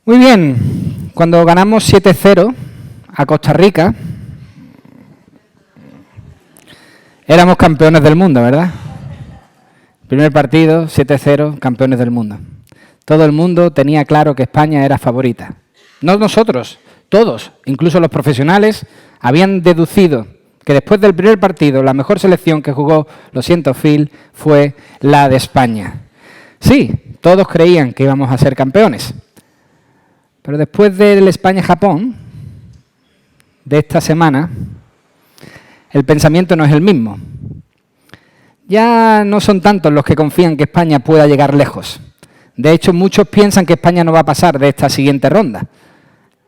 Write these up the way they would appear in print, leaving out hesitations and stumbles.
Muy bien, cuando ganamos 7-0 a Costa Rica, éramos campeones del mundo, ¿verdad? Primer partido, 7-0, campeones del mundo. Todo el mundo tenía claro que España era favorita. No nosotros, todos, incluso los profesionales, habían deducido que después del primer partido, la mejor selección que jugó, lo siento Phil, fue la de España. Sí, todos creían que íbamos a ser campeones. Pero después del España-Japón, de esta semana, el pensamiento no es el mismo. Ya no son tantos los que confían que España pueda llegar lejos. De hecho, muchos piensan que España no va a pasar de esta siguiente ronda.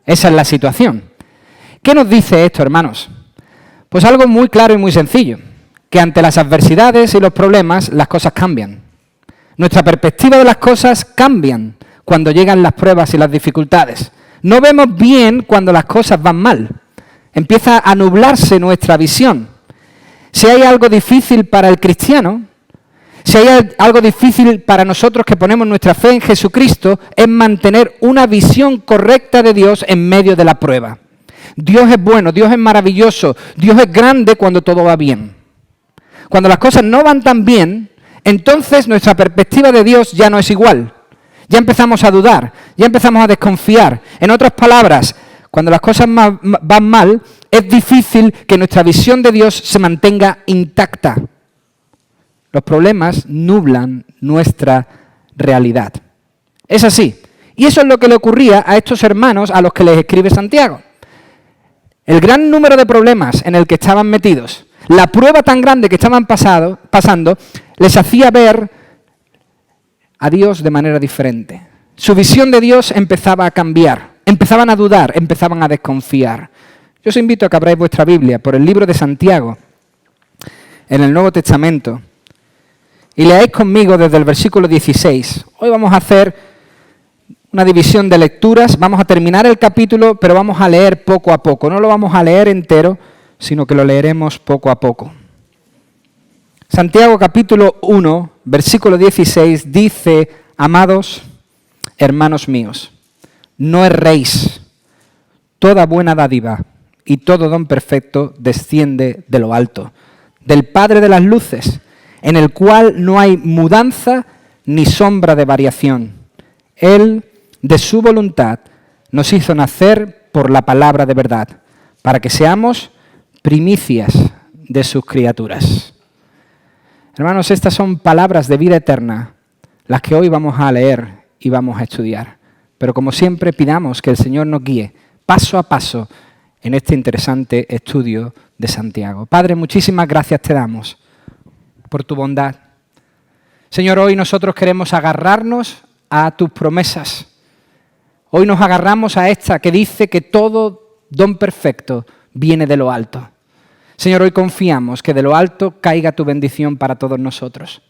Esa es la situación. ¿Qué nos dice esto, hermanos? Pues algo muy claro y muy sencillo, que ante las adversidades y los problemas, las cosas cambian. Nuestra perspectiva de las cosas cambian cuando llegan las pruebas y las dificultades. No vemos bien cuando las cosas van mal. Empieza a nublarse nuestra visión. Si hay algo difícil para el cristiano, si hay algo difícil para nosotros que ponemos nuestra fe en Jesucristo, es mantener una visión correcta de Dios en medio de la prueba. Dios es bueno, Dios es maravilloso, Dios es grande cuando todo va bien. Cuando las cosas no van tan bien, entonces nuestra perspectiva de Dios ya no es igual. Ya empezamos a dudar, ya empezamos a desconfiar. En otras palabras, cuando las cosas van mal, es difícil que nuestra visión de Dios se mantenga intacta. Los problemas nublan nuestra realidad. Es así. Y eso es lo que le ocurría a estos hermanos a los que les escribe Santiago. El gran número de problemas en el que estaban metidos, la prueba tan grande que estaban pasando, les hacía ver a Dios de manera diferente. Su visión de Dios empezaba a cambiar, empezaban a dudar, empezaban a desconfiar. Yo os invito a que abráis vuestra Biblia por el libro de Santiago, en el Nuevo Testamento, y leáis conmigo desde el versículo 16. Hoy vamos a hacer una división de lecturas, vamos a terminar el capítulo, pero vamos a leer poco a poco. No lo vamos a leer entero, sino que lo leeremos poco a poco. Santiago capítulo 1, versículo 16, dice: amados hermanos míos, no erréis, toda buena dádiva y todo don perfecto desciende de lo alto, del Padre de las luces, en el cual no hay mudanza ni sombra de variación. Él, de su voluntad, nos hizo nacer por la palabra de verdad, para que seamos primicias de sus criaturas. Hermanos, estas son palabras de vida eterna, las que hoy vamos a leer y vamos a estudiar. Pero como siempre, pidamos que el Señor nos guíe paso a paso en este interesante estudio de Santiago. Padre, muchísimas gracias te damos por tu bondad. Señor, hoy nosotros queremos agarrarnos a tus promesas. Hoy nos agarramos a esta que dice que todo don perfecto viene de lo alto. Señor, hoy confiamos que de lo alto caiga tu bendición para todos nosotros.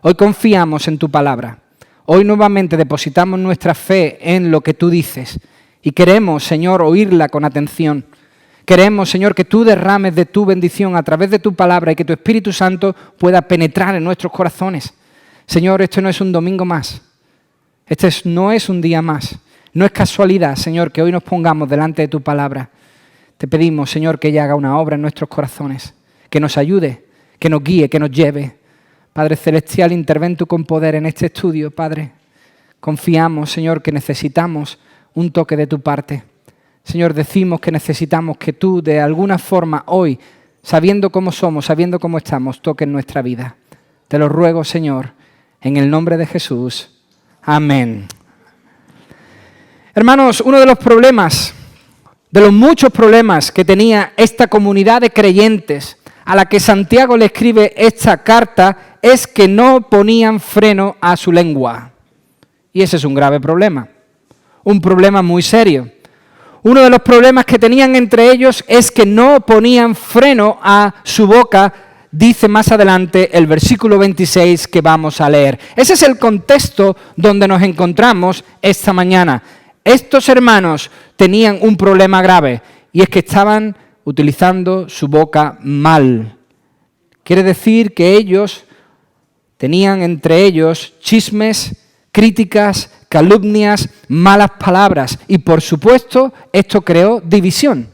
Hoy confiamos en tu palabra. Hoy nuevamente depositamos nuestra fe en lo que tú dices y queremos, Señor, oírla con atención. Queremos, Señor, que tú derrames de tu bendición a través de tu palabra y que tu Espíritu Santo pueda penetrar en nuestros corazones. Señor, esto no es un domingo más. No es un día más. No es casualidad, Señor, que hoy nos pongamos delante de tu palabra. Te pedimos, Señor, que ella haga una obra en nuestros corazones, que nos ayude, que nos guíe, que nos lleve. Padre Celestial, interven tú con poder en este estudio, Padre. Confiamos, Señor, que necesitamos un toque de tu parte. Señor, decimos que necesitamos que tú, de alguna forma, hoy, sabiendo cómo somos, sabiendo cómo estamos, toques nuestra vida. Te lo ruego, Señor, en el nombre de Jesús. Amén. Hermanos, uno de los problemas, de los muchos problemas que tenía esta comunidad de creyentes a la que Santiago le escribe esta carta, es que no ponían freno a su lengua. Y ese es un grave problema, un problema muy serio. Uno de los problemas que tenían entre ellos es que no ponían freno a su boca, dice más adelante el versículo 26 que vamos a leer. Ese es el contexto donde nos encontramos esta mañana. Estos hermanos tenían un problema grave y es que estaban utilizando su boca mal. Quiere decir que ellos tenían entre ellos chismes, críticas, calumnias, malas palabras. Y por supuesto, esto creó división.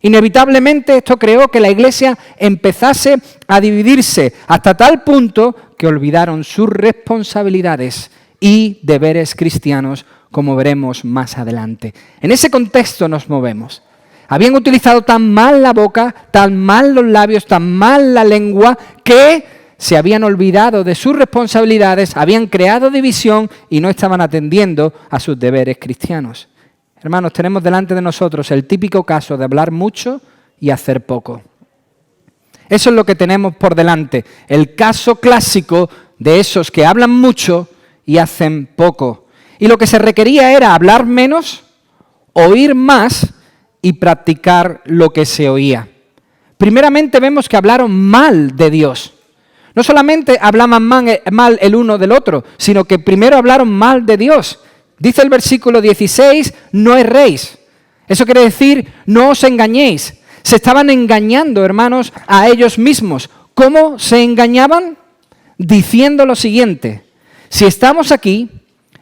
Inevitablemente esto creó que la iglesia empezase a dividirse hasta tal punto que olvidaron sus responsabilidades y deberes cristianos, como veremos más adelante. En ese contexto nos movemos. Habían utilizado tan mal la boca, tan mal los labios, tan mal la lengua, que se habían olvidado de sus responsabilidades, habían creado división y no estaban atendiendo a sus deberes cristianos. Hermanos, tenemos delante de nosotros el típico caso de hablar mucho y hacer poco. Eso es lo que tenemos por delante, el caso clásico de esos que hablan mucho y hacen poco. Y lo que se requería era hablar menos, oír más y practicar lo que se oía. Primeramente vemos que hablaron mal de Dios. No solamente hablaban mal el uno del otro, sino que primero hablaron mal de Dios. Dice el versículo 16, no erréis. Eso quiere decir, no os engañéis. Se estaban engañando, hermanos, a ellos mismos. ¿Cómo se engañaban? Diciendo lo siguiente: si estamos aquí,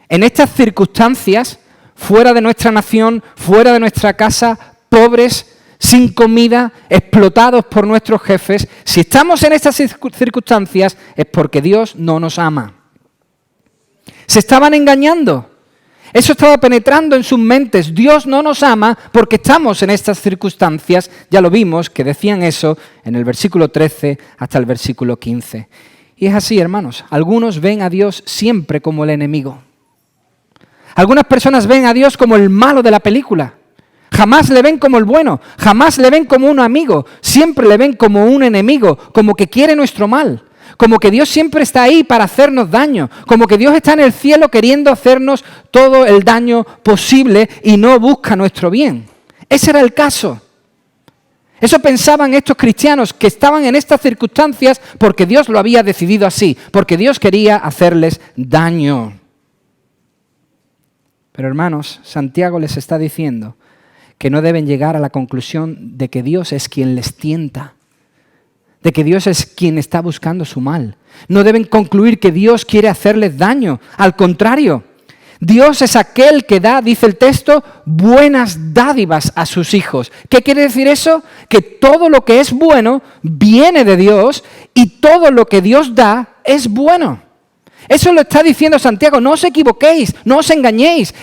en estas circunstancias, fuera de nuestra nación, fuera de nuestra casa, pobres, sin comida, explotados por nuestros jefes, si estamos en estas circunstancias es porque Dios no nos ama. Se estaban engañando. Eso estaba penetrando en sus mentes. Dios no nos ama porque estamos en estas circunstancias. Ya lo vimos, que decían eso en el versículo 13 hasta el versículo 15. Y es así, hermanos. Algunos ven a Dios siempre como el enemigo. Algunas personas ven a Dios como el malo de la película. Jamás le ven como el bueno. Jamás le ven como un amigo. Siempre le ven como un enemigo, como que quiere nuestro mal. Como que Dios siempre está ahí para hacernos daño, como que Dios está en el cielo queriendo hacernos todo el daño posible y no busca nuestro bien. Ese era el caso. Eso pensaban estos cristianos que estaban en estas circunstancias porque Dios lo había decidido así, porque Dios quería hacerles daño. Pero hermanos, Santiago les está diciendo que no deben llegar a la conclusión de que Dios es quien les tienta, de que Dios es quien está buscando su mal. No deben concluir que Dios quiere hacerles daño. Al contrario, Dios es aquel que da, dice el texto, buenas dádivas a sus hijos. ¿Qué quiere decir eso? Que todo lo que es bueno viene de Dios y todo lo que Dios da es bueno. Eso lo está diciendo Santiago. No os equivoquéis, no os engañéis.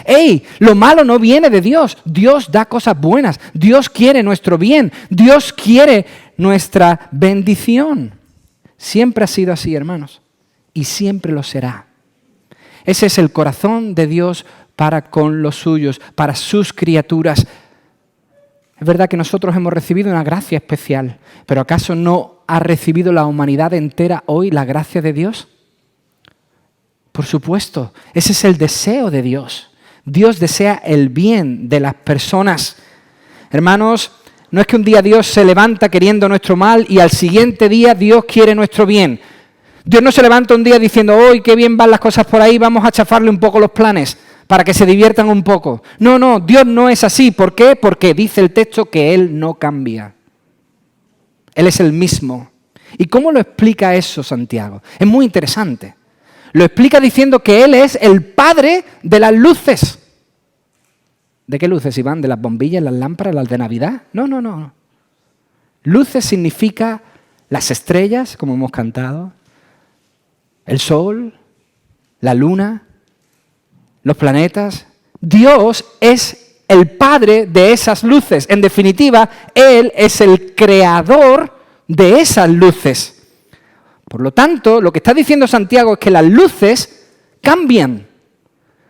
Lo malo no viene de Dios. Dios da cosas buenas. Dios quiere nuestro bien. Dios quiere nuestra bendición. Siempre ha sido así, hermanos, y siempre lo será. Ese es el corazón de Dios para con los suyos, para sus criaturas. Es verdad que nosotros hemos recibido una gracia especial, pero ¿acaso no ha recibido la humanidad entera hoy la gracia de Dios? Por supuesto, ese es el deseo de Dios. Dios desea el bien de las personas. Hermanos, no es que un día Dios se levanta queriendo nuestro mal y al siguiente día Dios quiere nuestro bien. Dios no se levanta un día diciendo, ¡hoy qué bien van las cosas por ahí, vamos a chafarle un poco los planes para que se diviertan un poco! No, Dios no es así. ¿Por qué? Porque dice el texto que Él no cambia. Él es el mismo. ¿Y cómo lo explica eso Santiago? Es muy interesante. Lo explica diciendo que Él es el Padre de las luces. ¿De qué luces, Iván? ¿De las bombillas, las lámparas, las de Navidad? No. Luces significa las estrellas, como hemos cantado, el sol, la luna, los planetas. Dios es el Padre de esas luces. En definitiva, Él es el creador de esas luces. Por lo tanto, lo que está diciendo Santiago es que las luces cambian.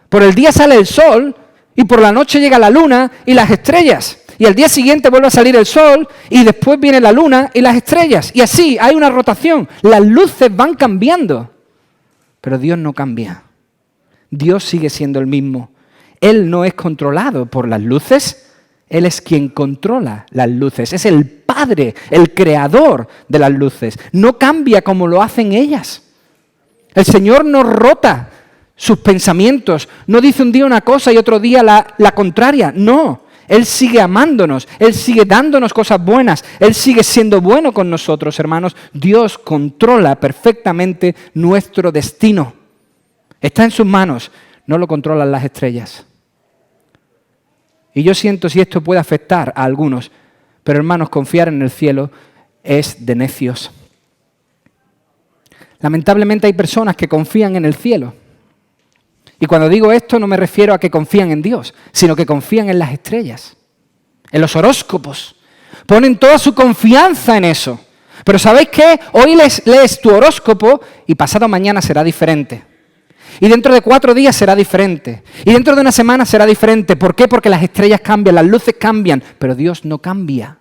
Por el día sale el sol y por la noche llega la luna y las estrellas. Y al día siguiente vuelve a salir el sol y después viene la luna y las estrellas. Y así hay una rotación. Las luces van cambiando. Pero Dios no cambia. Dios sigue siendo el mismo. Él no es controlado por las luces. Él es quien controla las luces. Es el Padre, el creador de las luces. No cambia como lo hacen ellas. El Señor no rota sus pensamientos. No dice un día una cosa y otro día la contraria. No. Él sigue amándonos. Él sigue dándonos cosas buenas. Él sigue siendo bueno con nosotros, hermanos. Dios controla perfectamente nuestro destino. Está en sus manos. no lo controlan las estrellas. Y yo siento si esto puede afectar a algunos, pero hermanos, confiar en el cielo es de necios. Lamentablemente hay personas que confían en el cielo. Y cuando digo esto no me refiero a que confían en Dios, sino que confían en las estrellas, en los horóscopos. Ponen toda su confianza en eso. Pero ¿sabéis qué? Hoy lees tu horóscopo y pasado mañana será diferente. Y dentro de 4 días será diferente. Y dentro de una semana será diferente. ¿Por qué? Porque las estrellas cambian, las luces cambian, pero Dios no cambia.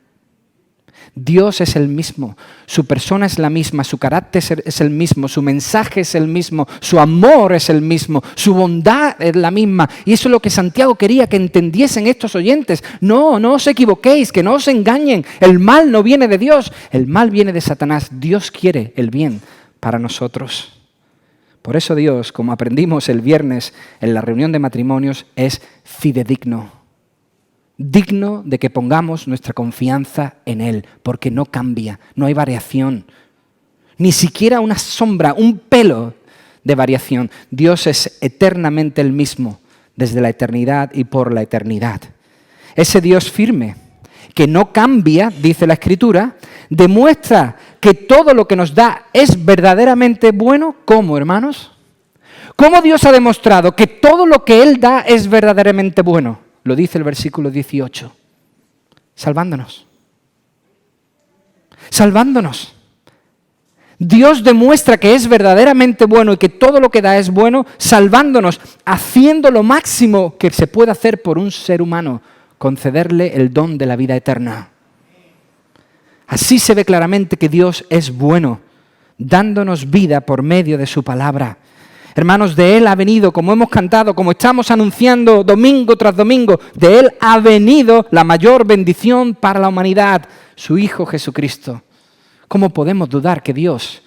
Dios es el mismo, su persona es la misma, su carácter es el mismo, su mensaje es el mismo, su amor es el mismo, su bondad es la misma. Y eso es lo que Santiago quería que entendiesen estos oyentes. No os equivoquéis, que no os engañen. El mal no viene de Dios, el mal viene de Satanás. Dios quiere el bien para nosotros. Por eso Dios, como aprendimos el viernes en la reunión de matrimonios, es fidedigno. Digno de que pongamos nuestra confianza en Él, porque no cambia, no hay variación, ni siquiera una sombra, un pelo de variación. Dios es eternamente el mismo, desde la eternidad y por la eternidad. Ese Dios firme, que no cambia, dice la Escritura, demuestra que todo lo que nos da es verdaderamente bueno. ¿Cómo, hermanos? ¿Cómo Dios ha demostrado que todo lo que Él da es verdaderamente bueno? Lo dice el versículo 18. Salvándonos. Salvándonos. Dios demuestra que es verdaderamente bueno y que todo lo que da es bueno, salvándonos, haciendo lo máximo que se puede hacer por un ser humano, concederle el don de la vida eterna. Así se ve claramente que Dios es bueno, dándonos vida por medio de su palabra. Hermanos, de Él ha venido, como hemos cantado, como estamos anunciando domingo tras domingo, de Él ha venido la mayor bendición para la humanidad, su Hijo Jesucristo. ¿Cómo podemos dudar que Dios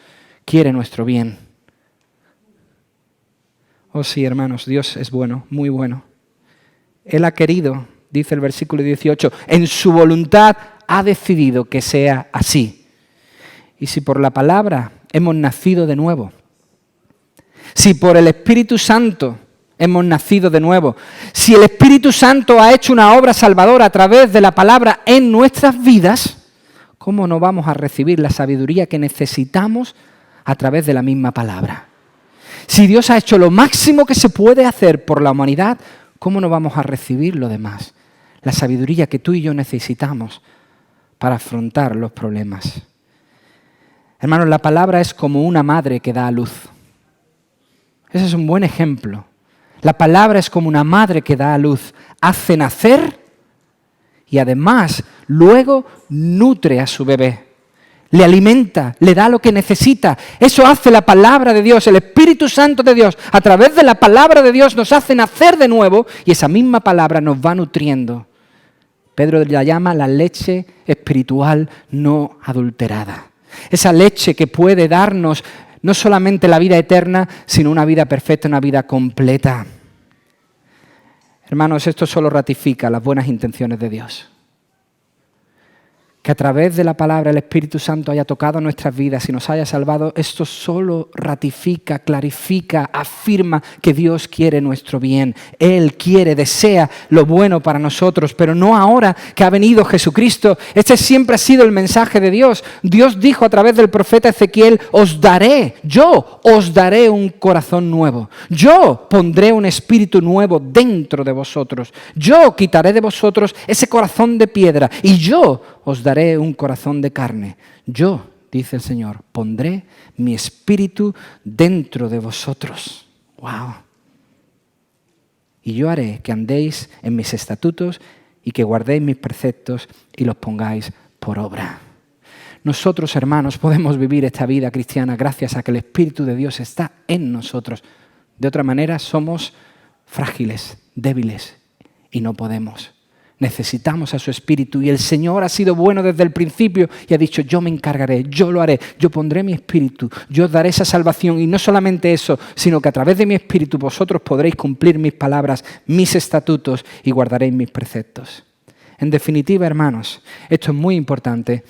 quiere nuestro bien? Oh sí, hermanos, Dios es bueno, muy bueno. Él ha querido, dice el versículo 18, en su voluntad ha decidido que sea así. Y si por la palabra hemos nacido de nuevo, si por el Espíritu Santo hemos nacido de nuevo, si el Espíritu Santo ha hecho una obra salvadora a través de la palabra en nuestras vidas, ¿cómo no vamos a recibir la sabiduría que necesitamos a través de la misma palabra? Si Dios ha hecho lo máximo que se puede hacer por la humanidad, ¿cómo no vamos a recibir lo demás? La sabiduría que tú y yo necesitamos para afrontar los problemas. Hermanos, la palabra es como una madre que da a luz. Ese es un buen ejemplo. La palabra es como una madre que da a luz, hace nacer y además luego nutre a su bebé. Le alimenta, le da lo que necesita. Eso hace la palabra de Dios, el Espíritu Santo de Dios. A través de la palabra de Dios nos hace nacer de nuevo y esa misma palabra nos va nutriendo. Pedro la llama la leche espiritual no adulterada. Esa leche que puede darnos no solamente la vida eterna, sino una vida perfecta, una vida completa. Hermanos, esto solo ratifica las buenas intenciones de Dios. Que a través de la palabra el Espíritu Santo haya tocado nuestras vidas y nos haya salvado, esto solo ratifica, clarifica, afirma que Dios quiere nuestro bien. Él quiere, desea lo bueno para nosotros, pero no ahora que ha venido Jesucristo. Este siempre ha sido el mensaje de Dios. Dios dijo a través del profeta Ezequiel, yo os daré un corazón nuevo. Yo pondré un espíritu nuevo dentro de vosotros. Yo quitaré de vosotros ese corazón de piedra y yo os daré un corazón de carne. Yo, dice el Señor, pondré mi espíritu dentro de vosotros. ¡Wow! Y yo haré que andéis en mis estatutos y que guardéis mis preceptos y los pongáis por obra. Nosotros, hermanos, podemos vivir esta vida cristiana gracias a que el Espíritu de Dios está en nosotros. De otra manera, somos frágiles, débiles y no podemos. Necesitamos a su Espíritu y el Señor ha sido bueno desde el principio y ha dicho, yo me encargaré, yo lo haré, yo pondré mi Espíritu, yo os daré esa salvación y no solamente eso, sino que a través de mi Espíritu vosotros podréis cumplir mis palabras, mis estatutos y guardaréis mis preceptos. En definitiva, hermanos, esto es muy importante,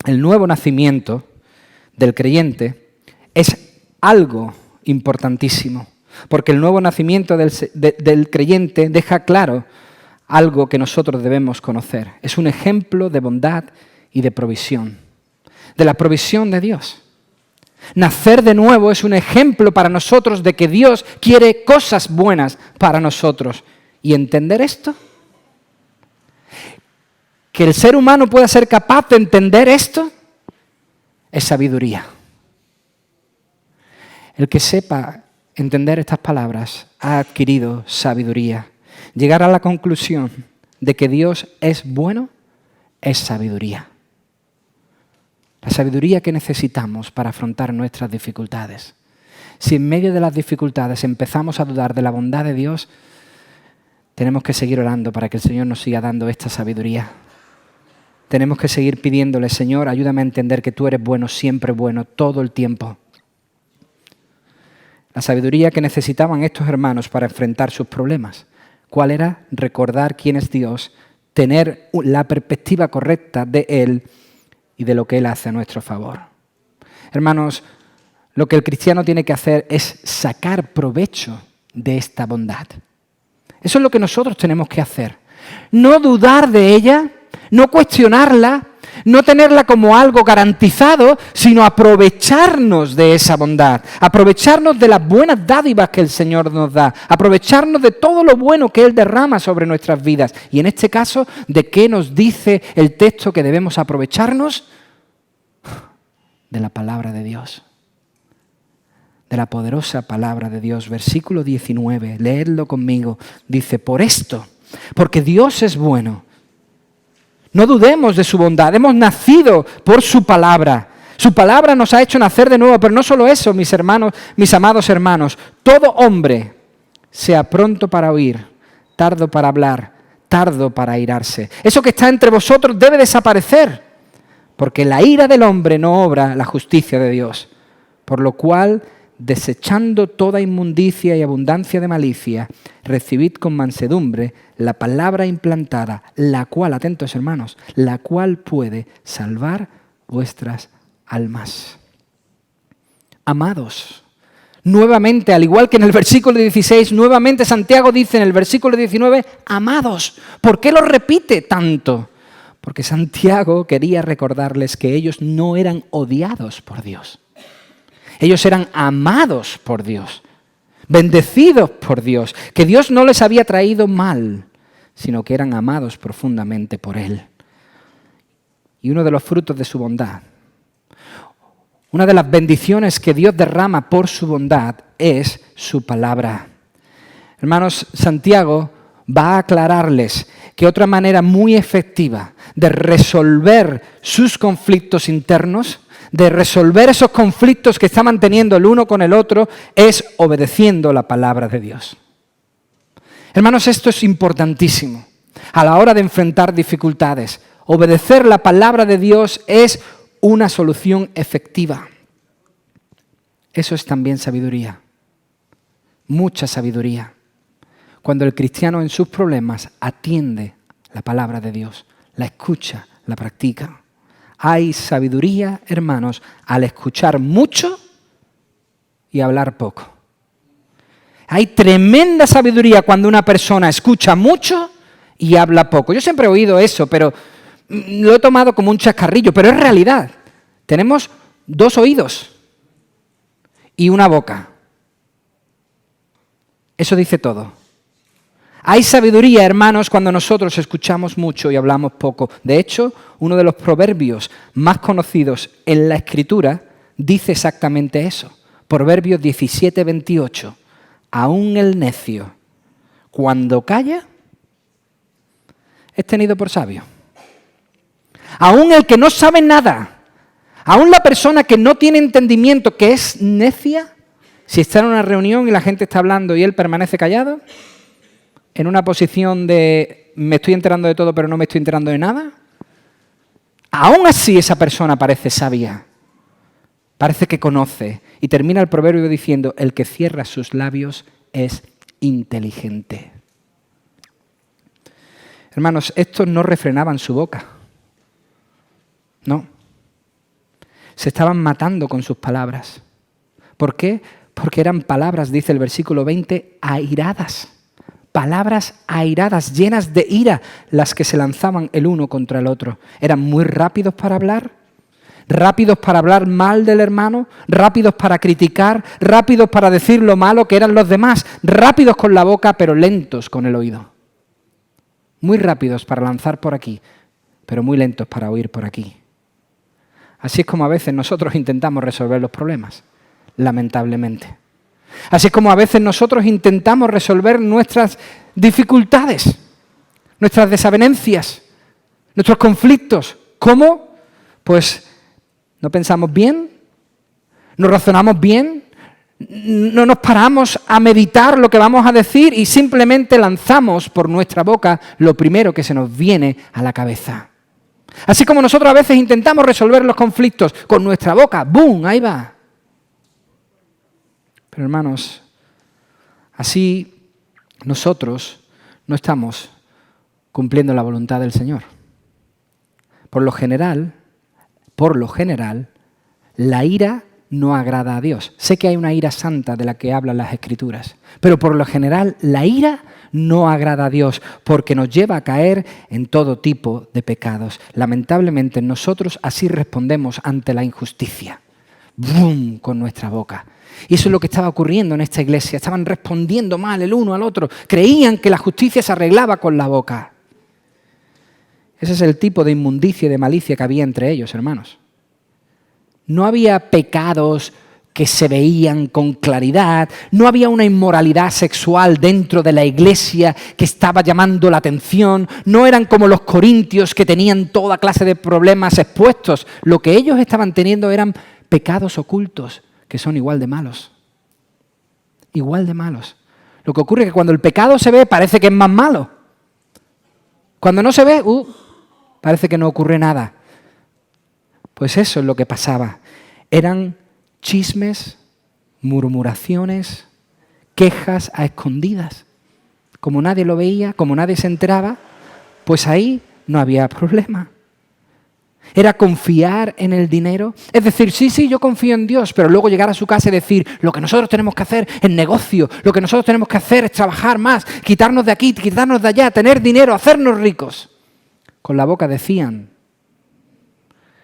el nuevo nacimiento del creyente es algo importantísimo. porque el nuevo nacimiento del creyente deja claro algo que nosotros debemos conocer. Es un ejemplo de bondad y de provisión, de la provisión de Dios. Nacer de nuevo es un ejemplo para nosotros de que Dios quiere cosas buenas para nosotros. ¿Y entender esto? Que el ser humano pueda ser capaz de entender esto es sabiduría. El que sepa entender estas palabras ha adquirido sabiduría. Llegar a la conclusión de que Dios es bueno es sabiduría. La sabiduría que necesitamos para afrontar nuestras dificultades. Si en medio de las dificultades empezamos a dudar de la bondad de Dios, tenemos que seguir orando para que el Señor nos siga dando esta sabiduría. Tenemos que seguir pidiéndole, Señor, ayúdame a entender que tú eres bueno, siempre bueno, todo el tiempo. La sabiduría que necesitaban estos hermanos para enfrentar sus problemas. ¿Cuál era? Recordar quién es Dios, tener la perspectiva correcta de Él y de lo que Él hace a nuestro favor. Hermanos, lo que el cristiano tiene que hacer es sacar provecho de esta bondad. Eso es lo que nosotros tenemos que hacer. No dudar de ella, no cuestionarla, no tenerla como algo garantizado, sino aprovecharnos de esa bondad, aprovecharnos de las buenas dádivas que el Señor nos da, aprovecharnos de todo lo bueno que Él derrama sobre nuestras vidas. Y en este caso, ¿de qué nos dice el texto que debemos aprovecharnos? De la palabra de Dios. De la poderosa palabra de Dios. Versículo 19, leedlo conmigo. Dice, por esto, porque Dios es bueno. No dudemos de su bondad, hemos nacido por su palabra. Su palabra nos ha hecho nacer de nuevo, pero no solo eso, mis hermanos, mis amados hermanos. Todo hombre sea pronto para oír, tardo para hablar, tardo para airarse. Eso que está entre vosotros debe desaparecer, porque la ira del hombre no obra la justicia de Dios. Por lo cual, desechando toda inmundicia y abundancia de malicia, recibid con mansedumbre la palabra implantada, la cual, atentos hermanos, la cual puede salvar vuestras almas. Amados, nuevamente, al igual que en el versículo 16, nuevamente Santiago dice en el versículo 19, amados. ¿Por qué lo repite tanto? Porque Santiago quería recordarles que ellos no eran odiados por Dios. Ellos eran amados por Dios, bendecidos por Dios, que Dios no les había traído mal, sino que eran amados profundamente por Él. Y uno de los frutos de su bondad, una de las bendiciones que Dios derrama por su bondad es su palabra. Hermanos, Santiago va a aclararles que otra manera muy efectiva de resolver sus conflictos internos, de resolver esos conflictos que estaban teniendo el uno con el otro, es obedeciendo la palabra de Dios. Hermanos, esto es importantísimo. A la hora de enfrentar dificultades, obedecer la palabra de Dios es una solución efectiva. Eso es también sabiduría, mucha sabiduría. Cuando el cristiano en sus problemas atiende la palabra de Dios, la escucha, la practica. Hay sabiduría, hermanos, al escuchar mucho y hablar poco. Hay tremenda sabiduría cuando una persona escucha mucho y habla poco. Yo siempre he oído eso, pero lo he tomado como un chascarrillo, pero es realidad. Tenemos 2 oídos y una boca. Eso dice todo. Hay sabiduría, hermanos, cuando nosotros escuchamos mucho y hablamos poco. De hecho, uno de los proverbios más conocidos en la Escritura dice exactamente eso. Proverbios 17:28. Aún el necio, cuando calla, es tenido por sabio. Aún el que no sabe nada, aún la persona que no tiene entendimiento, que es necia, si está en una reunión y la gente está hablando y él permanece callado, en una posición de me estoy enterando de todo pero no me estoy enterando de nada, aún así esa persona parece sabia, parece que conoce. Y termina el proverbio diciendo, el que cierra sus labios es inteligente. Hermanos, estos no refrenaban su boca. No. Se estaban matando con sus palabras. ¿Por qué? Porque eran palabras, dice el versículo 20, airadas. Palabras airadas, llenas de ira, las que se lanzaban el uno contra el otro. Eran muy rápidos para hablar mal del hermano, rápidos para criticar, rápidos para decir lo malo que eran los demás, rápidos con la boca, pero lentos con el oído. Muy rápidos para lanzar por aquí, pero muy lentos para oír por aquí. Así es como a veces nosotros intentamos resolver los problemas, lamentablemente. Así es como a veces nosotros intentamos resolver nuestras dificultades, nuestras desavenencias, nuestros conflictos. ¿Cómo? Pues no pensamos bien, no razonamos bien, no nos paramos a meditar lo que vamos a decir y simplemente lanzamos por nuestra boca lo primero que se nos viene a la cabeza. Así como nosotros a veces intentamos resolver los conflictos con nuestra boca, ¡bum!, ahí va. Pero hermanos, así nosotros no estamos cumpliendo la voluntad del Señor. Por lo general, la ira no agrada a Dios. Sé que hay una ira santa de la que hablan las Escrituras, pero por lo general la ira no agrada a Dios porque nos lleva a caer en todo tipo de pecados. Lamentablemente nosotros así respondemos ante la injusticia. ¡Bum!, con nuestra boca. Y eso es lo que estaba ocurriendo en esta iglesia. Estaban respondiendo mal el uno al otro. Creían que la justicia se arreglaba con la boca. Ese es el tipo de inmundicia y de malicia que había entre ellos, hermanos. No había pecados que se veían con claridad, no había una inmoralidad sexual dentro de la iglesia que estaba llamando la atención, no eran como los corintios que tenían toda clase de problemas expuestos. Lo que ellos estaban teniendo eran pecados ocultos que son igual de malos. Igual de malos. Lo que ocurre es que cuando el pecado se ve parece que es más malo. Cuando no se ve, parece que no ocurre nada. Pues eso es lo que pasaba. Eran chismes, murmuraciones, quejas a escondidas. Como nadie lo veía, como nadie se enteraba, pues ahí no había problema. Era confiar en el dinero. Es decir, sí, yo confío en Dios, pero luego llegar a su casa y decir, lo que nosotros tenemos que hacer es negocio, lo que nosotros tenemos que hacer es trabajar más, quitarnos de aquí, quitarnos de allá, tener dinero, hacernos ricos. Con la boca decían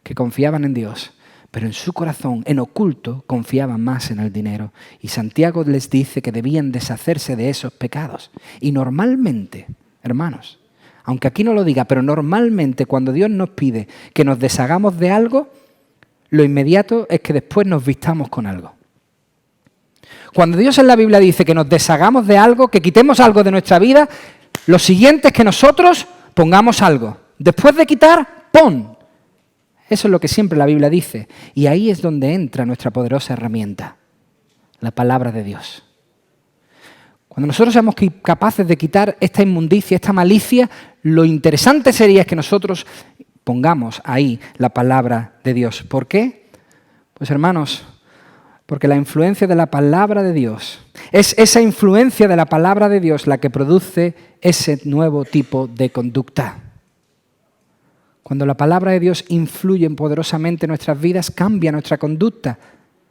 que confiaban en Dios, pero en su corazón, en oculto, confiaban más en el dinero. Y Santiago les dice que debían deshacerse de esos pecados. Y normalmente, hermanos, aunque aquí no lo diga, pero normalmente cuando Dios nos pide que nos deshagamos de algo, lo inmediato es que después nos vistamos con algo. Cuando Dios en la Biblia dice que nos deshagamos de algo, que quitemos algo de nuestra vida, lo siguiente es que nosotros pongamos algo. Después de quitar, pon. Eso es lo que siempre la Biblia dice. Y ahí es donde entra nuestra poderosa herramienta, la palabra de Dios. Cuando nosotros seamos capaces de quitar esta inmundicia, esta malicia, lo interesante sería que nosotros pongamos ahí la palabra de Dios. ¿Por qué? Pues hermanos, porque la influencia de la palabra de Dios, es esa influencia de la palabra de Dios la que produce ese nuevo tipo de conducta. Cuando la palabra de Dios influye poderosamente en nuestras vidas, cambia nuestra conducta.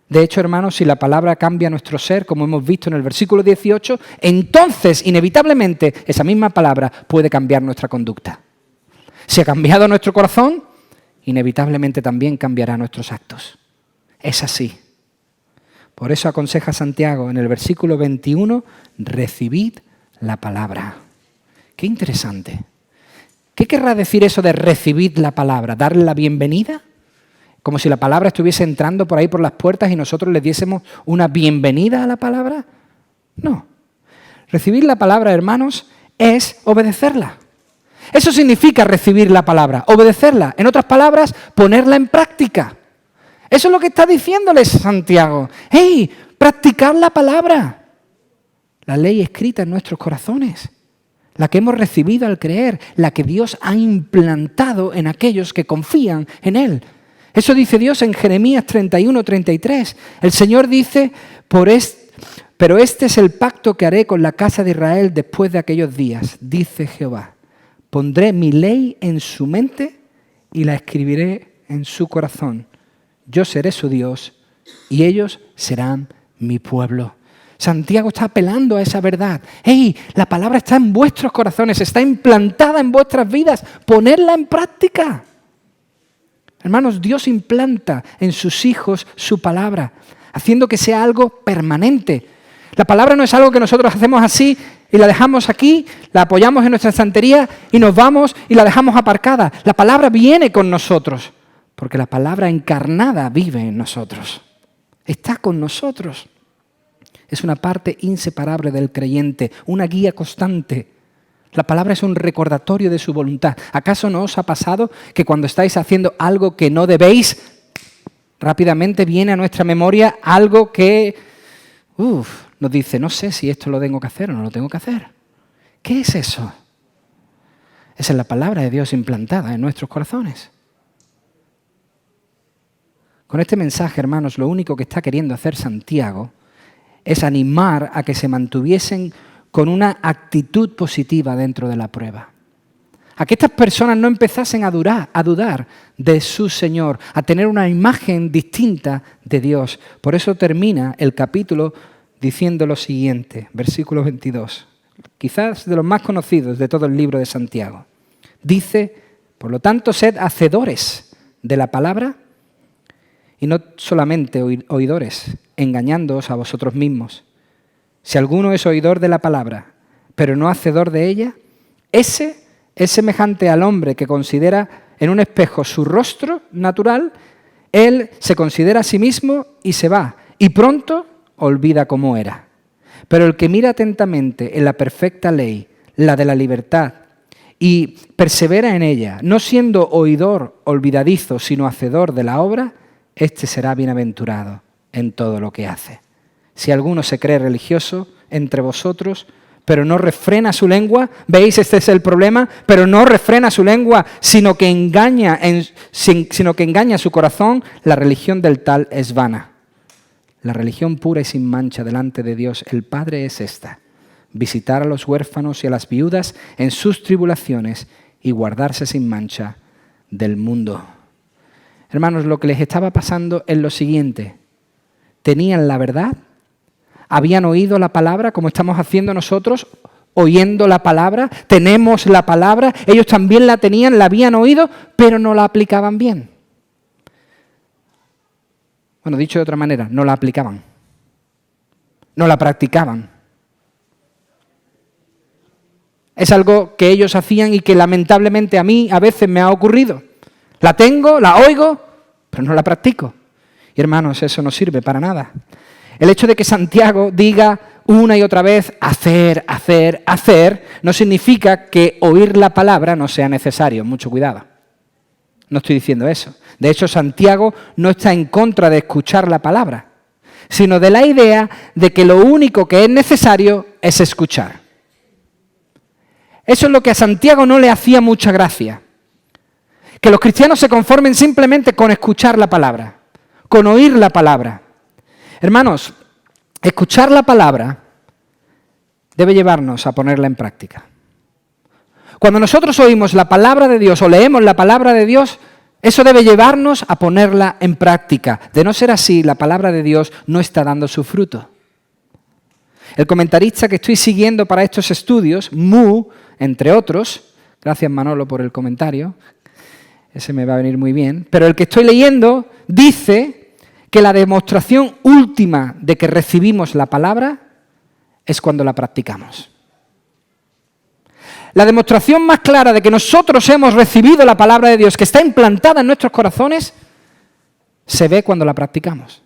De hecho, hermanos, si la palabra cambia nuestro ser, como hemos visto en el versículo 18, entonces, inevitablemente, esa misma palabra puede cambiar nuestra conducta. Si ha cambiado nuestro corazón, inevitablemente también cambiará nuestros actos. Es así. Por eso aconseja Santiago en el versículo 21, recibid la palabra. Qué interesante. ¿Qué querrá decir eso de recibid la palabra? ¿Darle la bienvenida? Como si la palabra estuviese entrando por ahí por las puertas y nosotros le diésemos una bienvenida a la palabra. No. Recibir la palabra, hermanos, es obedecerla. Eso significa recibir la palabra, obedecerla. En otras palabras, ponerla en práctica. Eso es lo que está diciéndoles Santiago. ¡Hey! Practicar la palabra. La ley escrita en nuestros corazones. La que hemos recibido al creer. La que Dios ha implantado en aquellos que confían en Él. Eso dice Dios en Jeremías 31:33. El Señor dice, pero este es el pacto que haré con la casa de Israel después de aquellos días, dice Jehová. Pondré mi ley en su mente y la escribiré en su corazón. Yo seré su Dios y ellos serán mi pueblo. Santiago está apelando a esa verdad. ¡Hey! La palabra está en vuestros corazones, está implantada en vuestras vidas. Ponedla en práctica. Hermanos, Dios implanta en sus hijos su palabra, haciendo que sea algo permanente. La palabra no es algo que nosotros hacemos así y la dejamos aquí, la apoyamos en nuestra estantería y nos vamos y la dejamos aparcada. La palabra viene con nosotros, porque la palabra encarnada vive en nosotros. Está con nosotros. Es una parte inseparable del creyente, una guía constante. La palabra es un recordatorio de su voluntad. ¿Acaso no os ha pasado que cuando estáis haciendo algo que no debéis, rápidamente viene a nuestra memoria algo que nos dice, no sé si esto lo tengo que hacer o no lo tengo que hacer? ¿Qué es eso? Esa es la palabra de Dios implantada en nuestros corazones. Con este mensaje, hermanos, lo único que está queriendo hacer Santiago es animar a que se mantuviesen con una actitud positiva dentro de la prueba. A que estas personas no empezasen a dudar de su Señor, a tener una imagen distinta de Dios. Por eso termina el capítulo diciendo lo siguiente, versículo 22, quizás de los más conocidos de todo el libro de Santiago. Dice, por lo tanto, sed hacedores de la palabra y no solamente oidores, engañándoos a vosotros mismos. Si alguno es oidor de la palabra, pero no hacedor de ella, ese es semejante al hombre que considera en un espejo su rostro natural, él se considera a sí mismo y se va, y pronto olvida cómo era. Pero el que mira atentamente en la perfecta ley, la de la libertad, y persevera en ella, no siendo oidor olvidadizo, sino hacedor de la obra, éste será bienaventurado en todo lo que hace. Si alguno se cree religioso entre vosotros, pero no refrena su lengua, ¿veis? Este es el problema, pero no refrena su lengua, sino que engaña su corazón, la religión del tal es vana. La religión pura y sin mancha delante de Dios, el Padre, es esta: visitar a los huérfanos y a las viudas en sus tribulaciones y guardarse sin mancha del mundo. Hermanos, lo que les estaba pasando es lo siguiente: tenían la verdad, habían oído la palabra, como estamos haciendo nosotros, oyendo la palabra, tenemos la palabra, ellos también la tenían, la habían oído, pero no la aplicaban bien. Bueno, dicho de otra manera, no la aplicaban, no la practicaban. Es algo que ellos hacían y que lamentablemente a mí a veces me ha ocurrido. La tengo, la oigo, pero no la practico. Y hermanos, eso no sirve para nada. El hecho de que Santiago diga una y otra vez hacer, hacer, hacer, no significa que oír la palabra no sea necesario. Mucho cuidado. No estoy diciendo eso. De hecho, Santiago no está en contra de escuchar la palabra, sino de la idea de que lo único que es necesario es escuchar. Eso es lo que a Santiago no le hacía mucha gracia. Que los cristianos se conformen simplemente con escuchar la palabra, con oír la palabra. Hermanos, escuchar la palabra debe llevarnos a ponerla en práctica. Cuando nosotros oímos la palabra de Dios o leemos la palabra de Dios, eso debe llevarnos a ponerla en práctica. De no ser así, la palabra de Dios no está dando su fruto. El comentarista que estoy siguiendo para estos estudios, Mu, entre otros, gracias Manolo por el comentario, ese me va a venir muy bien, pero el que estoy leyendo dice que la demostración última de que recibimos la palabra es cuando la practicamos. La demostración más clara de que nosotros hemos recibido la palabra de Dios, que está implantada en nuestros corazones, se ve cuando la practicamos,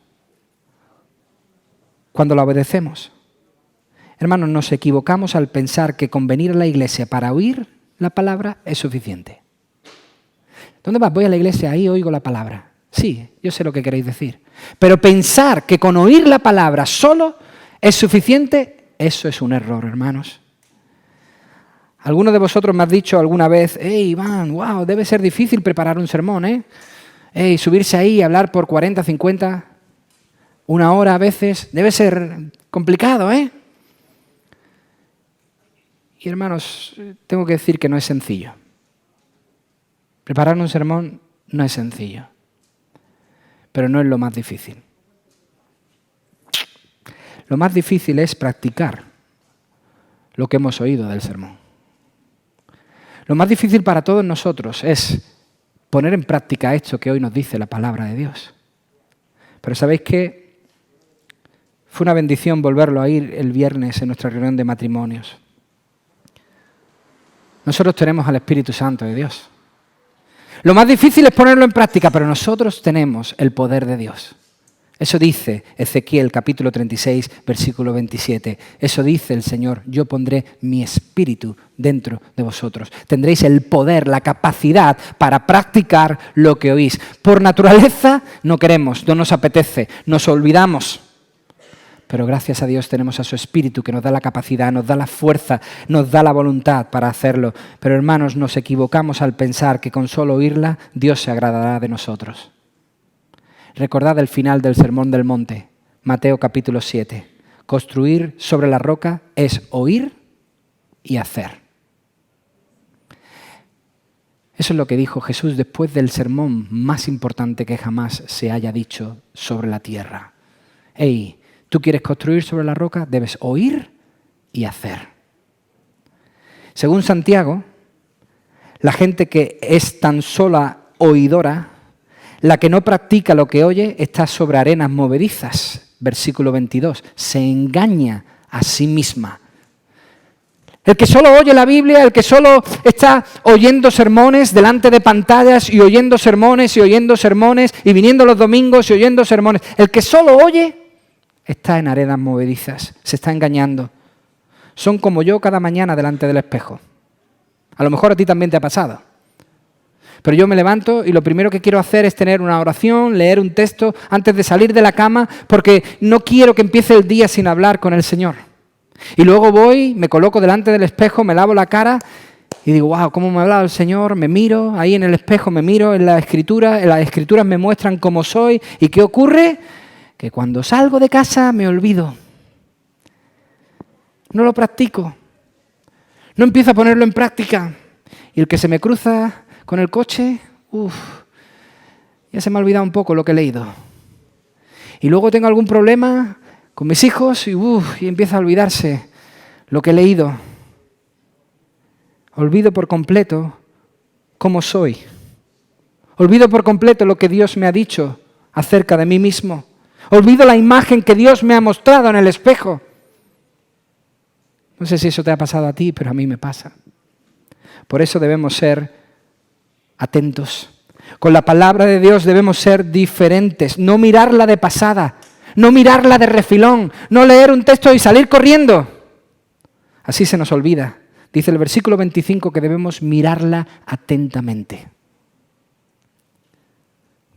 cuando la obedecemos. Hermanos, nos equivocamos al pensar que con venir a la iglesia para oír la palabra es suficiente. ¿Dónde vas? Voy a la iglesia, ahí oigo la palabra. Sí, yo sé lo que queréis decir. Pero pensar que con oír la palabra solo es suficiente, eso es un error, hermanos. Alguno de vosotros me ha dicho alguna vez, hey Iván, wow, debe ser difícil preparar un sermón, ¿eh? Hey, subirse ahí y hablar por 40, 50, una hora a veces, debe ser complicado, ¿eh? Y hermanos, tengo que decir que no es sencillo. Preparar un sermón no es sencillo, pero no es lo más difícil. Lo más difícil es practicar lo que hemos oído del sermón. Lo más difícil para todos nosotros es poner en práctica esto que hoy nos dice la palabra de Dios. Pero ¿sabéis qué? Fue una bendición volverlo a oír el viernes en nuestra reunión de matrimonios. Nosotros tenemos al Espíritu Santo de Dios. Lo más difícil es ponerlo en práctica, pero nosotros tenemos el poder de Dios. Eso dice Ezequiel capítulo 36, versículo 27. Eso dice el Señor: yo pondré mi espíritu dentro de vosotros. Tendréis el poder, la capacidad para practicar lo que oís. Por naturaleza no queremos, no nos apetece, nos olvidamos. Pero gracias a Dios tenemos a su Espíritu que nos da la capacidad, nos da la fuerza, nos da la voluntad para hacerlo. Pero hermanos, nos equivocamos al pensar que con solo oírla Dios se agradará de nosotros. Recordad el final del Sermón del Monte, Mateo capítulo 7. Construir sobre la roca es oír y hacer. Eso es lo que dijo Jesús después del sermón más importante que jamás se haya dicho sobre la tierra. Hey, ¿tú quieres construir sobre la roca? Debes oír y hacer. Según Santiago, la gente que es tan sola oidora, la que no practica lo que oye, está sobre arenas movedizas. Versículo 22. Se engaña a sí misma. El que solo oye la Biblia, el que solo está oyendo sermones delante de pantallas y oyendo sermones y viniendo los domingos y oyendo sermones, el que solo oye está en arenas movedizas, se está engañando. Son como yo cada mañana delante del espejo. A lo mejor a ti también te ha pasado. Pero yo me levanto y lo primero que quiero hacer es tener una oración, leer un texto antes de salir de la cama, porque no quiero que empiece el día sin hablar con el Señor. Y luego voy, me coloco delante del espejo, me lavo la cara y digo, wow, ¿cómo me ha hablado el Señor? Me miro, ahí en el espejo me miro, en las escrituras me muestran cómo soy. ¿Y qué ocurre? Que cuando salgo de casa me olvido. No lo practico. No empiezo a ponerlo en práctica. Y el que se me cruza con el coche, ya se me ha olvidado un poco lo que he leído. Y luego tengo algún problema con mis hijos y empieza a olvidarse lo que he leído. Olvido por completo cómo soy. Olvido por completo lo que Dios me ha dicho acerca de mí mismo. Olvido la imagen que Dios me ha mostrado en el espejo. No sé si eso te ha pasado a ti, pero a mí me pasa. Por eso debemos ser atentos. Con la palabra de Dios debemos ser diferentes, no mirarla de pasada, no mirarla de refilón, no leer un texto y salir corriendo. Así se nos olvida. Dice el versículo 25 que debemos mirarla atentamente.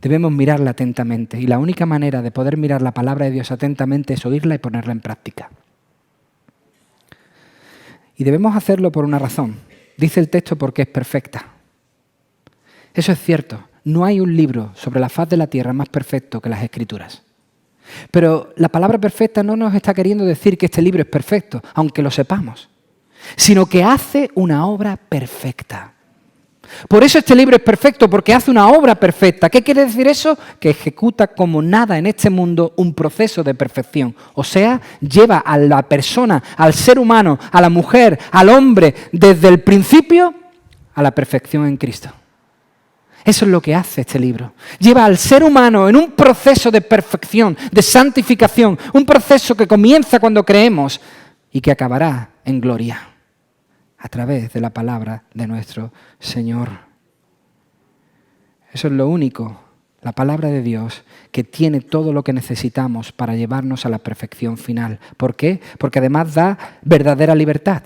Debemos mirarla atentamente y la única manera de poder mirar la palabra de Dios atentamente es oírla y ponerla en práctica. Y debemos hacerlo por una razón. Dice el texto porque es perfecta. Eso es cierto. No hay un libro sobre la faz de la tierra más perfecto que las Escrituras. Pero la palabra perfecta no nos está queriendo decir que este libro es perfecto, aunque lo sepamos, sino que hace una obra perfecta. Por eso este libro es perfecto, porque hace una obra perfecta. ¿Qué quiere decir eso? Que ejecuta como nada en este mundo un proceso de perfección. O sea, lleva a la persona, al ser humano, a la mujer, al hombre, desde el principio a la perfección en Cristo. Eso es lo que hace este libro. Lleva al ser humano en un proceso de perfección, de santificación, un proceso que comienza cuando creemos y que acabará en gloria a través de la palabra de nuestro Señor. Eso es lo único, la palabra de Dios, que tiene todo lo que necesitamos para llevarnos a la perfección final. ¿Por qué? Porque además da verdadera libertad.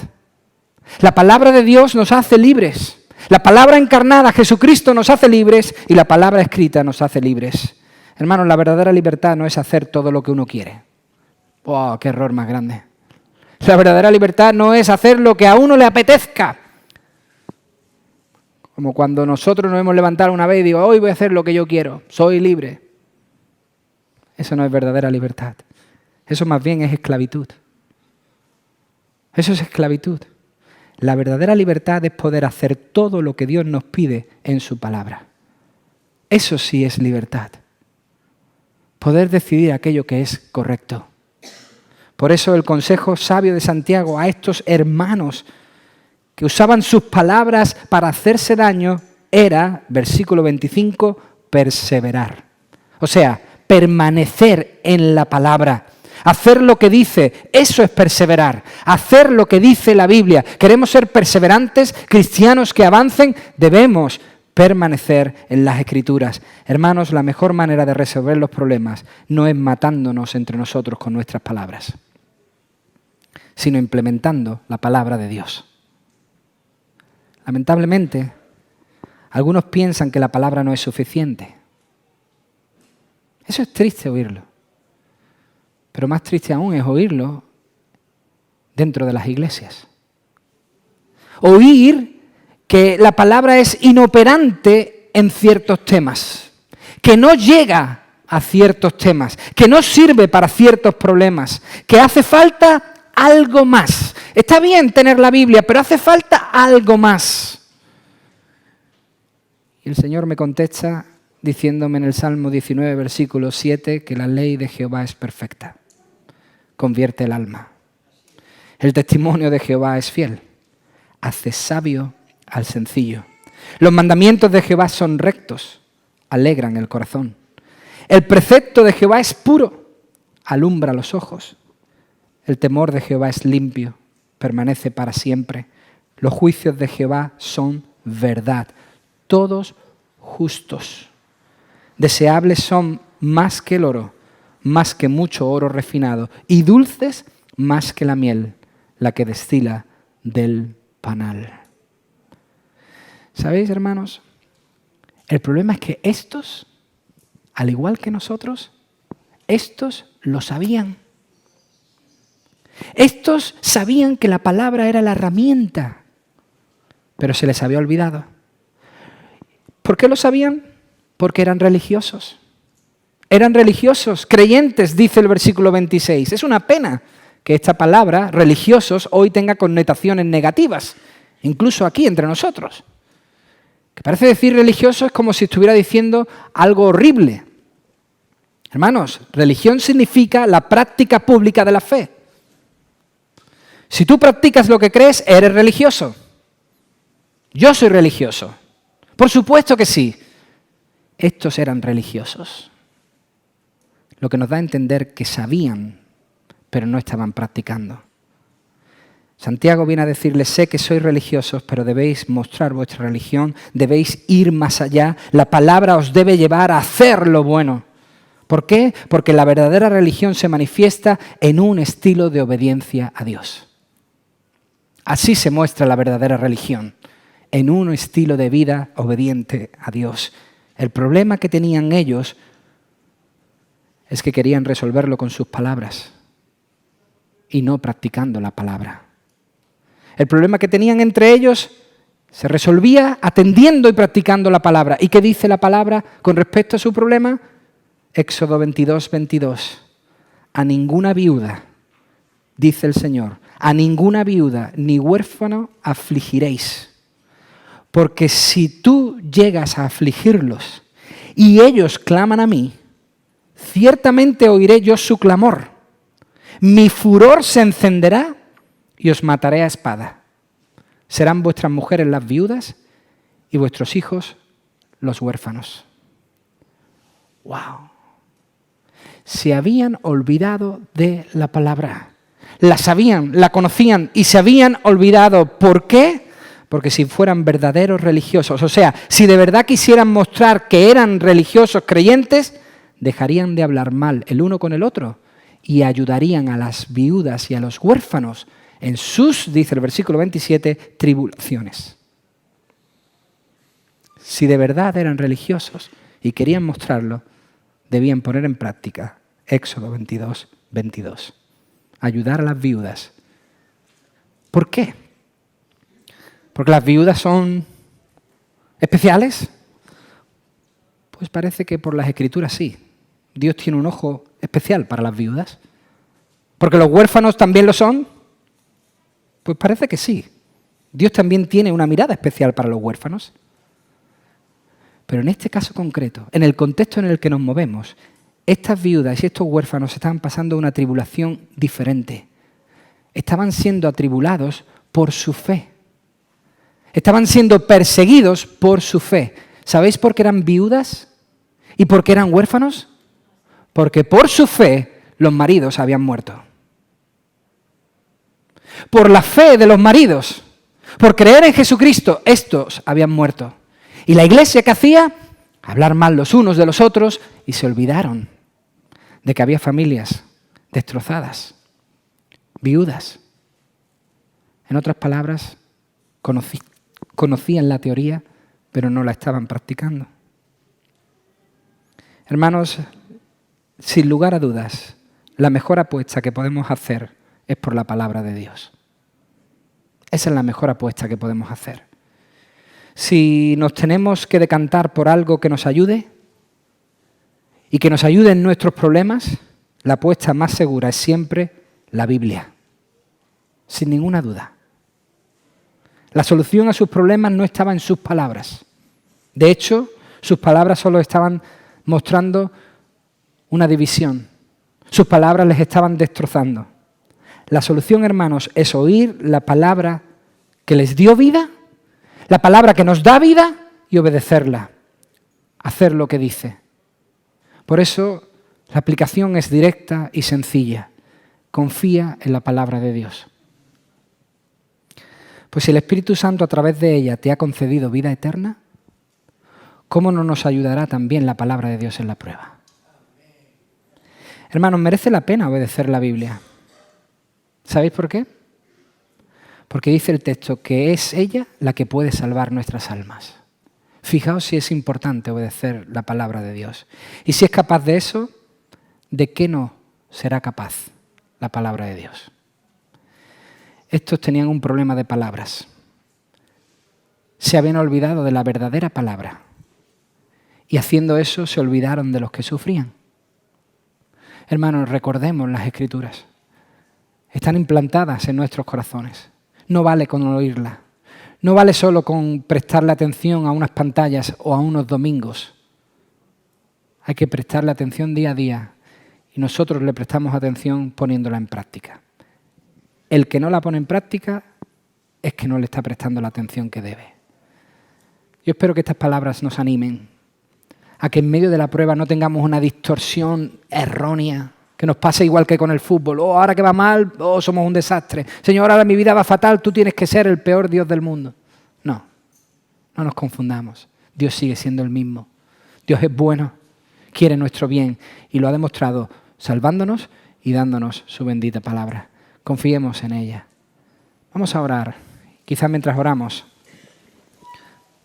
La palabra de Dios nos hace libres. La palabra encarnada, Jesucristo, nos hace libres y la palabra escrita nos hace libres. Hermanos, la verdadera libertad no es hacer todo lo que uno quiere. ¡Wow! ¡Qué error más grande! La verdadera libertad no es hacer lo que a uno le apetezca. Como cuando nosotros nos hemos levantado una vez y digo, hoy voy a hacer lo que yo quiero, soy libre. Eso no es verdadera libertad. Eso más bien es esclavitud. Eso es esclavitud. La verdadera libertad es poder hacer todo lo que Dios nos pide en su palabra. Eso sí es libertad. Poder decidir aquello que es correcto. Por eso el consejo sabio de Santiago a estos hermanos que usaban sus palabras para hacerse daño era, versículo 25, perseverar. O sea, permanecer en la palabra. Hacer lo que dice, eso es perseverar. Hacer lo que dice la Biblia. ¿Queremos ser perseverantes, cristianos que avancen? Debemos permanecer en las Escrituras. Hermanos, la mejor manera de resolver los problemas no es matándonos entre nosotros con nuestras palabras, sino implementando la palabra de Dios. Lamentablemente, algunos piensan que la palabra no es suficiente. Eso es triste oírlo. Pero más triste aún es oírlo dentro de las iglesias. Oír que la palabra es inoperante en ciertos temas, que no llega a ciertos temas, que no sirve para ciertos problemas, que hace falta algo más. Está bien tener la Biblia, pero hace falta algo más. Y el Señor me contesta diciéndome en el Salmo 19, versículo 7, que la ley de Jehová es perfecta, convierte el alma. El testimonio de Jehová es fiel, hace sabio al sencillo. Los mandamientos de Jehová son rectos, alegran el corazón. El precepto de Jehová es puro, alumbra los ojos. El temor de Jehová es limpio, permanece para siempre. Los juicios de Jehová son verdad, todos justos. Deseables son más que el oro, más que mucho oro refinado, y dulces más que la miel, la que destila del panal. ¿Sabéis, hermanos? El problema es que estos, al igual que nosotros, estos lo sabían. Estos sabían que la palabra era la herramienta, pero se les había olvidado. ¿Por qué lo sabían? Porque eran religiosos. Eran religiosos, creyentes, dice el versículo 26. Es una pena que esta palabra, religiosos, hoy tenga connotaciones negativas, incluso aquí entre nosotros. Que parece decir religioso es como si estuviera diciendo algo horrible. Hermanos, religión significa la práctica pública de la fe. Si tú practicas lo que crees, eres religioso. Yo soy religioso. Por supuesto que sí. Estos eran religiosos. Lo que nos da a entender que sabían, pero no estaban practicando. Santiago viene a decirles, sé que sois religiosos, pero debéis mostrar vuestra religión, debéis ir más allá. La palabra os debe llevar a hacer lo bueno. ¿Por qué? Porque la verdadera religión se manifiesta en un estilo de obediencia a Dios. Así se muestra la verdadera religión, en un estilo de vida obediente a Dios. El problema que tenían ellos es que querían resolverlo con sus palabras y no practicando la palabra. El problema que tenían entre ellos se resolvía atendiendo y practicando la palabra. ¿Y qué dice la palabra con respecto a su problema? Éxodo 22, 22. A ninguna viuda, dice el Señor, a ninguna viuda ni huérfano afligiréis. Porque si tú llegas a afligirlos y ellos claman a mí, ciertamente oiré yo su clamor. Mi furor se encenderá y os mataré a espada. Serán vuestras mujeres las viudas y vuestros hijos los huérfanos. ¡Wow! Se habían olvidado de la palabra. La sabían, la conocían y se habían olvidado. ¿Por qué? Porque si fueran verdaderos religiosos, o sea, si de verdad quisieran mostrar que eran religiosos creyentes, dejarían de hablar mal el uno con el otro y ayudarían a las viudas y a los huérfanos en sus, dice el versículo 27, tribulaciones. Si de verdad eran religiosos y querían mostrarlo, debían poner en práctica Éxodo 22, 22. Ayudar a las viudas. ¿Por qué? ¿Porque las viudas son especiales? Pues parece que por las Escrituras sí. Dios tiene un ojo especial para las viudas. ¿Porque los huérfanos también lo son? Pues parece que sí. Dios también tiene una mirada especial para los huérfanos. Pero en este caso concreto, en el contexto en el que nos movemos, estas viudas y estos huérfanos estaban pasando una tribulación diferente. Estaban siendo atribulados por su fe. Estaban siendo perseguidos por su fe. ¿Sabéis por qué eran viudas y por qué eran huérfanos? Porque por su fe los maridos habían muerto. Por la fe de los maridos, por creer en Jesucristo, estos habían muerto. ¿Y la iglesia qué hacía? Hablar mal los unos de los otros, y se olvidaron de que había familias destrozadas, viudas. En otras palabras, conocían la teoría, pero no la estaban practicando. Hermanos, sin lugar a dudas, la mejor apuesta que podemos hacer es por la palabra de Dios. Esa es la mejor apuesta que podemos hacer. Si nos tenemos que decantar por algo que nos ayude y que nos ayude en nuestros problemas, la apuesta más segura es siempre la Biblia, sin ninguna duda. La solución a sus problemas no estaba en sus palabras. De hecho, sus palabras solo estaban mostrando una división. Sus palabras les estaban destrozando. La solución, hermanos, es oír la palabra que les dio vida, la palabra que nos da vida, y obedecerla, hacer lo que dice. Por eso, la aplicación es directa y sencilla. Confía en la palabra de Dios. Pues si el Espíritu Santo a través de ella te ha concedido vida eterna, ¿cómo no nos ayudará también la palabra de Dios en la prueba? Hermanos, merece la pena obedecer la Biblia. ¿Sabéis por qué? Porque dice el texto que es ella la que puede salvar nuestras almas. Fijaos si es importante obedecer la palabra de Dios. Y si es capaz de eso, ¿de qué no será capaz la palabra de Dios? Estos tenían un problema de palabras. Se habían olvidado de la verdadera palabra. Y haciendo eso se olvidaron de los que sufrían. Hermanos, recordemos las Escrituras. Están implantadas en nuestros corazones. No vale con oírlas. No vale solo con prestarle atención a unas pantallas o a unos domingos. Hay que prestarle atención día a día. Y nosotros le prestamos atención poniéndola en práctica. El que no la pone en práctica es que no le está prestando la atención que debe. Yo espero que estas palabras nos animen a que en medio de la prueba no tengamos una distorsión errónea, que nos pase igual que con el fútbol. Oh, ahora que va mal, oh, somos un desastre. Señor, ahora mi vida va fatal, tú tienes que ser el peor Dios del mundo. No nos confundamos. Dios sigue siendo el mismo. Dios es bueno, quiere nuestro bien y lo ha demostrado salvándonos y dándonos su bendita palabra. Confiemos en ella. Vamos a orar. Quizás mientras oramos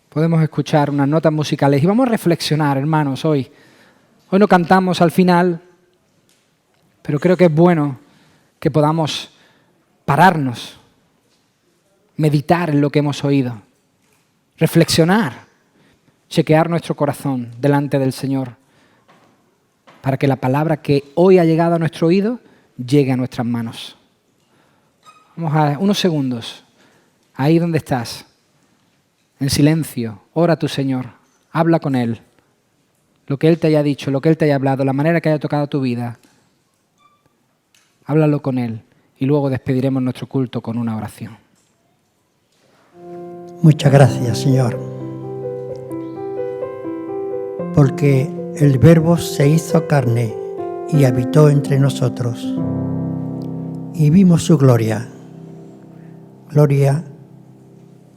podemos escuchar unas notas musicales y vamos a reflexionar, hermanos, hoy. Hoy no cantamos al final, pero creo que es bueno que podamos pararnos, meditar en lo que hemos oído, reflexionar, chequear nuestro corazón delante del Señor, para que la palabra que hoy ha llegado a nuestro oído llegue a nuestras manos. Vamos a unos segundos, ahí donde estás, en silencio, ora a tu Señor, habla con Él, lo que Él te haya dicho, lo que Él te haya hablado, la manera que haya tocado tu vida. Háblalo con Él y luego despediremos nuestro culto con una oración. Muchas gracias, Señor, porque el Verbo se hizo carne y habitó entre nosotros y vimos su gloria, gloria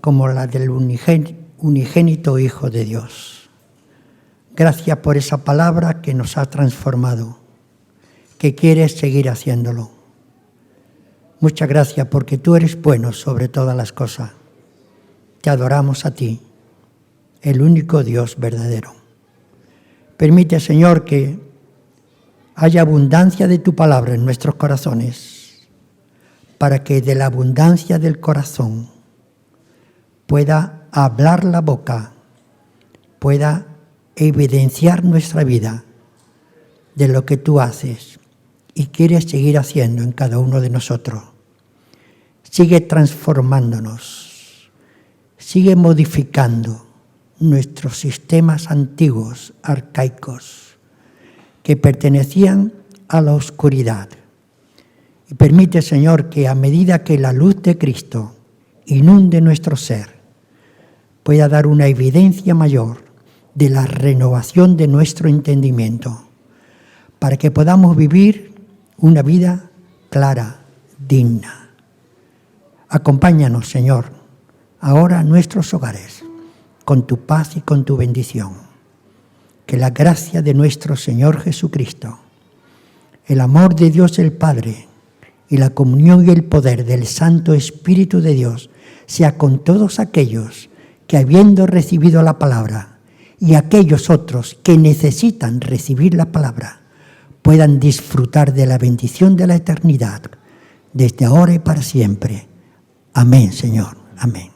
como la del unigénito Hijo de Dios. Gracias por esa palabra que nos ha transformado, que quieres seguir haciéndolo. Muchas gracias porque tú eres bueno sobre todas las cosas. Te adoramos a ti, el único Dios verdadero. Permite, Señor, que haya abundancia de tu palabra en nuestros corazones, para que de la abundancia del corazón pueda hablar la boca, pueda evidenciar nuestra vida de lo que tú haces y quieres seguir haciendo en cada uno de nosotros. Sigue transformándonos, sigue modificando nuestros sistemas antiguos, arcaicos, que pertenecían a la oscuridad. Y permite, Señor, que a medida que la luz de Cristo inunde nuestro ser, pueda dar una evidencia mayor de la renovación de nuestro entendimiento, para que podamos vivir una vida clara, digna. Acompáñanos, Señor, ahora a nuestros hogares, con tu paz y con tu bendición. Que la gracia de nuestro Señor Jesucristo, el amor de Dios el Padre y la comunión y el poder del Santo Espíritu de Dios sea con todos aquellos que, habiendo recibido la palabra, y aquellos otros que necesitan recibir la palabra, puedan disfrutar de la bendición de la eternidad, desde ahora y para siempre. Amén, Señor. Amén.